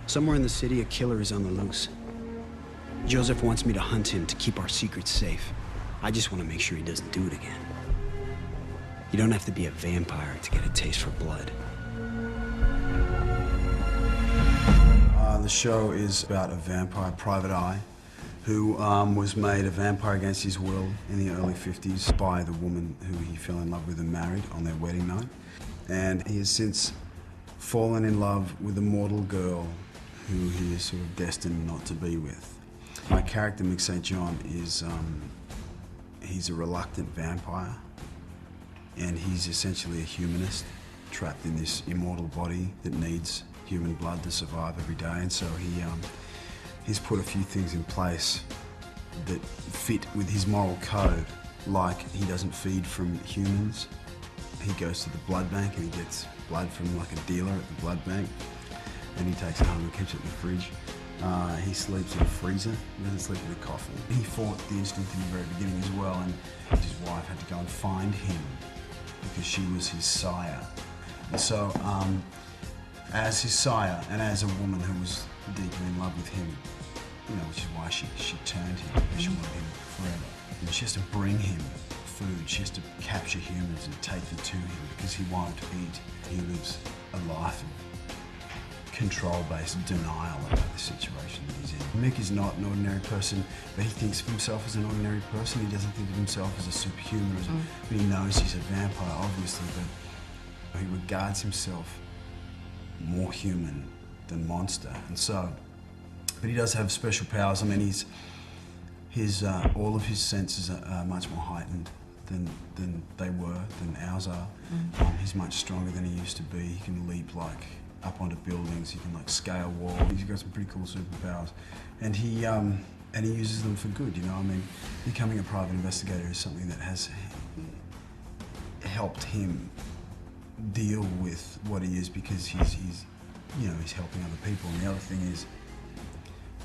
Somewhere in the city, a killer is on the loose. Joseph wants me to hunt him to keep our secrets safe. I just want to make sure he doesn't do it again. You don't have to be a vampire to get a taste for blood. The show is about a vampire, Private Eye, who was made a vampire against his will in the early 50s by the woman who he fell in love with and married on their wedding night. And he has since fallen in love with a mortal girl who he is sort of destined not to be with. My character, Mick St. John, is he's a reluctant vampire, and he's essentially a humanist trapped in this immortal body that needs human blood to survive every day. And so he's put a few things in place that fit with his moral code, like he doesn't feed from humans. He goes to the blood bank and he gets blood from like a dealer at the blood bank, and he takes it home and keeps it in the fridge. He sleeps in a freezer, he doesn't sleep in a coffin. He fought the instinct in the very beginning as well, and his wife had to go and find him because she was his sire. And so, as his sire and as a woman who was deeply in love with him, you know, which is why she turned him, because she wanted him forever. And she has to bring him food, she has to capture humans and take them to him because he won't eat. He lives a life of control-based denial about the situation that he's in. Mick is not an ordinary person, but he thinks of himself as an ordinary person. He doesn't think of himself as a superhuman, but he knows he's a vampire, obviously, but he regards himself more human than monster. And so, but he does have special powers. I mean, all of his senses are much more heightened than they were, than ours are. He's much stronger than he used to be. He can leap like up onto buildings. He can like scale walls. He's got some pretty cool superpowers, and he uses them for good. You know, I mean, becoming a private investigator is something that has helped him deal with what he is, because he's helping other people. And the other thing is,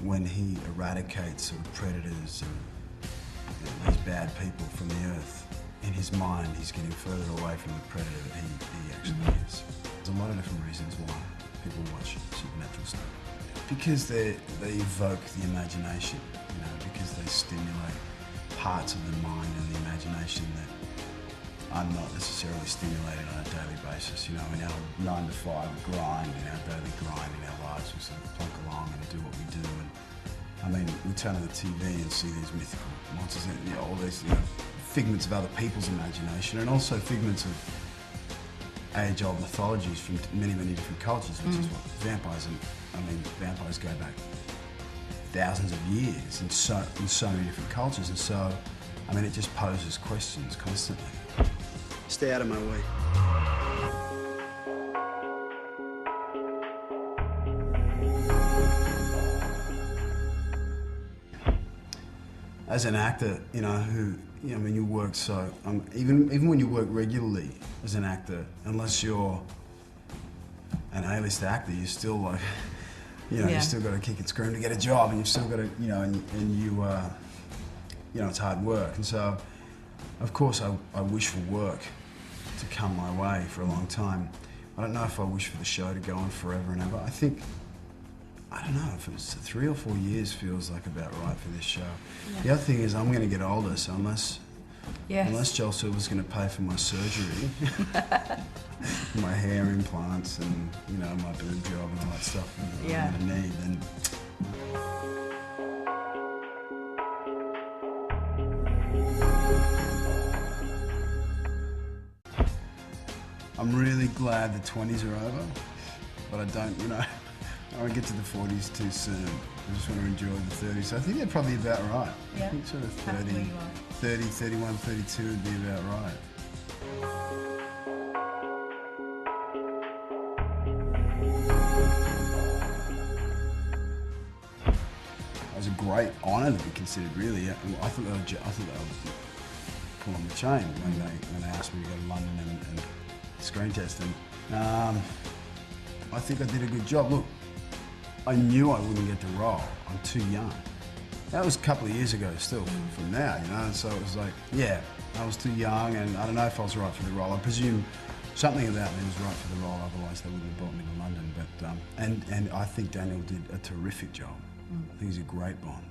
when he eradicates sort of predators and these bad people from the earth, in his mind he's getting further away from the predator that he actually is. There's a lot of different reasons why people watch supernatural stuff. Because they evoke the imagination, you know, because they stimulate parts of the mind and the imagination that are not necessarily stimulated on a daily basis. You know, in our 9 to 5 grind, in our daily grind in our lives, we sort of plunk along and do what we do. And I mean, we turn on the TV and see these mythical monsters, and, you know, all these, you know, figments of other people's imagination, and also figments of age-old mythologies from many, many different cultures, which is what vampires are. I mean, vampires go back thousands of years in so many different cultures, and so, I mean, it just poses questions constantly. Stay out of my way. As an actor, you know, I mean, you work so, even when you work regularly as an actor, unless you're an A-list actor, you're still like, you know, you still got to kick and scream to get a job, and you've still got to, you know, and you know, it's hard work. And so, of course, I wish for work to come my way for a long time. I don't know if I wish for the show to go on forever and ever. I don't know, if it's 3 or 4 years feels like about right for this show. Yeah. The other thing is, I'm going to get older, so unless Joel Silver's going to pay for my surgery, my hair implants, and, you know, my boob job and all that stuff I'm going to need, then I'm really glad the 20s are over, but I don't, you know, I won't get to the 40s too soon. I just want to enjoy the 30s. So I think they're probably about right. Yeah. I think sort of 30, 31, 32 would be about right. It was a great honour to be considered, really. I thought they would pull on the chain when they asked me to go to London and screen test them. I think I did a good job. Look, I knew I wouldn't get the role. I'm too young. That was a couple of years ago still, from now, you know, and so it was like, yeah, I was too young, and I don't know if I was right for the role. I presume something about me was right for the role, otherwise they wouldn't have brought me to London. But and I think Daniel did a terrific job. I think he's a great Bond.